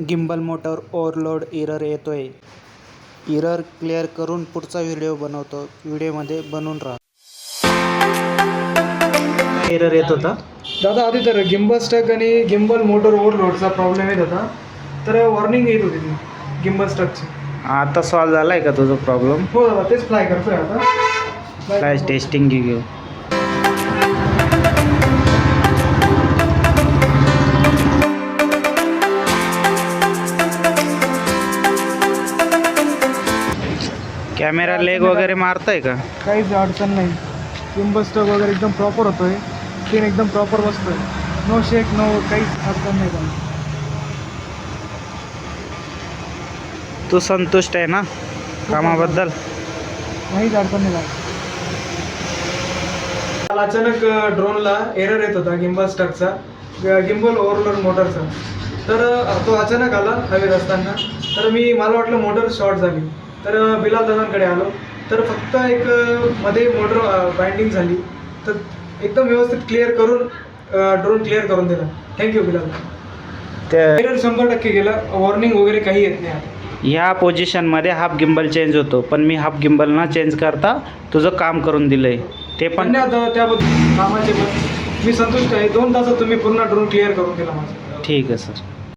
Gimbal motor overload error येतोय. Error clear करून पुढचा व्हिडिओ बनवतो. व्हिडिओमध्ये बनून राहा. एरर येत होता दादा. आधी तर गिम्बल स्टक आणि गिम्बल मोटर ओव्हरलोडचा प्रॉब्लेम येत होता. तर वॉर्निंग येत होती ती गिम्बल स्टकची. आता सॉल्व झालाय का तुझा प्रॉब्लेम? हो दादा, तेच फ्लाय करतोय आता. फ्लॅश टेस्टिंग घेऊ. कॅमेरा लेग वगैरे मारताय का? काहीच अडचण नाही. गिम्बल स्टक वगैरे एकदम प्रॉपर होतोय. स्क्रीन एकदम प्रॉपर बसतोय. नो शेक, नो काहीच अडचण नाही त्याला. तू संतुष्ट आहे ना कामाबद्दल? काहीच अडचण नाही. मला अचानक ड्रोनला एरर येत होता गिम्बल स्टकचा, गिम्बल ओव्हरलोड मोटरचा. तर तो अचानक आला हवेत असताना. तर मला वाटलं मोटर शॉर्ट झाली. तर बिलाल दादांकडे आलो. तर फक्त एक मध्ये मोटर बाइंडिंग झाली. तर एकदम व्यवस्थित क्लिअर करून ड्रोन क्लिअर करून दिला. थँक्यू बिलाल. एरर 100% गेला. वॉर्निंग वगैरे काही येत नाही आता. ह्या पोझिशनमध्ये हाफ गिम्बल चेंज होतो, पण मी हाफ गिम्बल ना चेंज करता तुझं काम करून दिलंय. ते पण धन्यवाद त्याबद्दल. कामाचे पण मी संतुष्ट आहे. 2 तासात तुम्ही पूर्ण ड्रोन क्लिअर करून दिला माझा. ठीक आहे सर.